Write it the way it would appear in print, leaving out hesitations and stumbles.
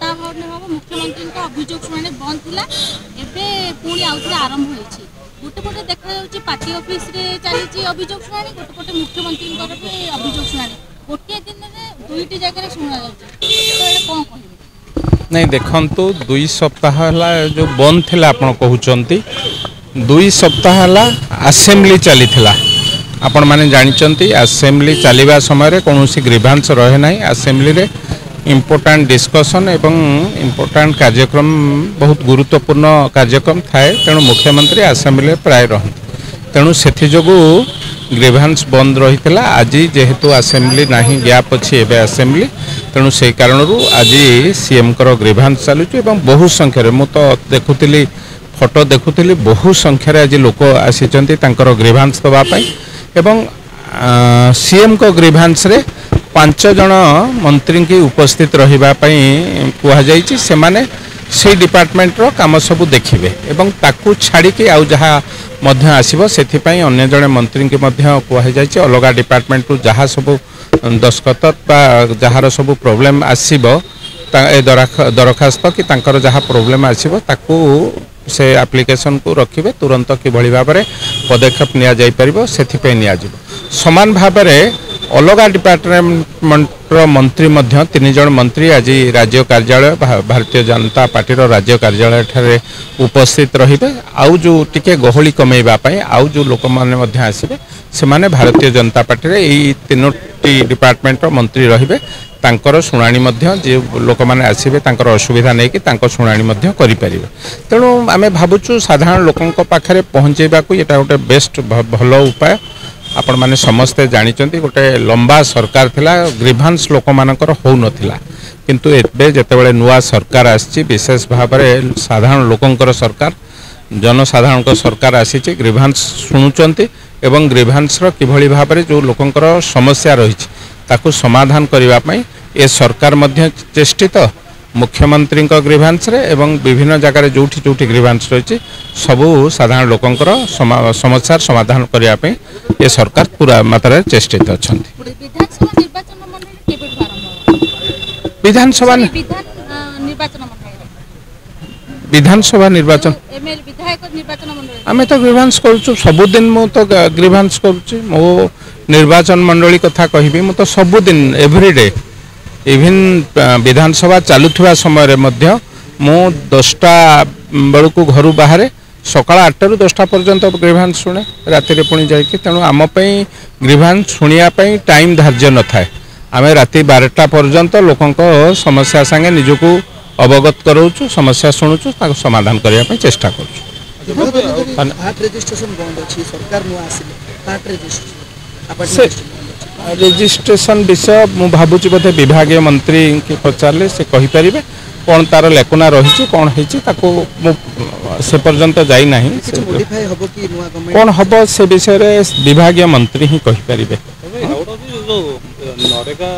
महाभारत हम मुख्यमंत्री अभियोग शुणी बंद थिला एबे पुणी आउथरे आरंभ होईछि गोटे पटे देखा जाउछि पार्टी ऑफिस रे चलीछि अभियोग शुणी गोटे पटे मुख्यमंत्री भी अभियोग शुणी गोटे दिन में दुईटी जगह शुणा जाउछि तो कोन कहिबे नहीं देखंतु 2 सप्ताह हला जो बंद थिला आपण कहउचंती 2 सप्ताह हला असेंबली चली थिला आपण माने जानिचंती असेंबली चलीबा समय रे कोनोसी ग्रीवांस रहे नाही असेंबली रे इम्पोर्टेंट डिस्कशन एवं इम्पोर्टेंट कार्यक्रम बहुत गुरुत्वपूर्ण कार्यक्रम थाए तेणु मुख्यमंत्री असेंबली प्राय रहते तेणु से जोगु ग्रीवांस बंद रही आज जेहेतु असेंबली नहीं गैप अच्छी एवं असेंबली तेणु से कारण आज सीएम कर ग्रीवांस चलुची बहु संख्यार मु तो देखुली फोटो देखुली बहु संख्यार आज लोक आसी ग्रीवांस दवापाई एवं सीएम को ग्रीवांस रे 5 जन मंत्री की उपस्थित रहिबा पई कुहा जाईची से माने से डिपार्टमेंट रो काम सब देखिबे एवं ताकू छाड़ी के आउ जहा मध्य आसीबो सेथि पई अन्य जने मंत्री के मध्य कुहा जाईची अलगा डिपार्टमेंट रो जहा सब दस्खत बा जहार सब प्रॉब्लम आसीबो ए दरखास्त कि तांकर जहा प्रॉब्लम आसीबो ताकू से एप्लिकेशन को रखिबे तुरंत कि भली भाबरे पदक्षेप निया जाई परिबो सेथि पई निया जिवो समान भाबरे अलग डिपार्टमेंट मंत्री मध्य 3 जन मंत्री आज राज्य कार्यालय भारतीय जनता पार्टी राज्य कार्यालय ठारे उपस्थित रहिबे आउ जो टिके गहली कमेइबा पई आउ जो लोक माने मध्य आसीबे से माने भारतीय जनता पार्टी रे एई 3टी डिपार्टमेंट मंत्री रहिबे तांकर शुणाणी मध्य जे लोक माने आसीबे तांकर असुविधा नै कि तांकर शुणाणी मध्य करि परिबे तेणु आमे भाबुछु साधारण लोकन पाखरे पहुंचेबा को एटा गोटे बेस्ट भलो उपाय आपण माने समस्ते जानिचंती गोटे लंबा सरकार थिला ग्रीवांस लोक मानकर हो नथिला किंतु एबे जेतेबेले नुआ सरकार आछि विशेष भाव में साधारण लोकंकर सरकार जनसाधारण को सरकार आसी ग्रीवांस शुणुचंती एवं ग्रीवांस रो किभली भाव में जो लोकंकर समस्या रही ताकू समाधान करबा पई ए सरकार मध्य चेष्टित मुख्यमंत्री ग्रीवांस रे एवं विभिन्न जगह जोठी जोठी ग्रीवांस रही सबू साधारण लोकंकर समस्या समाधान करबा पई ए सरकार पूरा मात्रा चेष्टित अछंती विधानसभा निर्वाचन आमे तो ग्रीवांस करूछु सबुदिन मु तो ग्रीवांस करूछु मो निर्वाचन मंडली कथा कहबी मु तो सबुदिन एवरीडे इवन विधानसभा चलुवा समय मध्य मु 10टा बेलू घर बाहर सकाळ 8 रु 10टा पर्यंत ग्रीवांस शुणे राति पुणी जाकि तेणु आम ग्रीवांस शुणिया टाइम धार्य न थाए आमे राति 12टा पर्यंत लोकों समस्या संगे निजको अवगत कराऊँ समस्या शुणुचु समाधान करने चेष्टा करूँ रजिस्ट्रेशन विषय मु भावुची बोधे विभागीय मंत्री की पचारे से कहीपर कौन तार लेकुना रही कौन से पर्यंत जाई नहीं कौन हम से विषय विभागीय मंत्री ही कहीपर नरेगा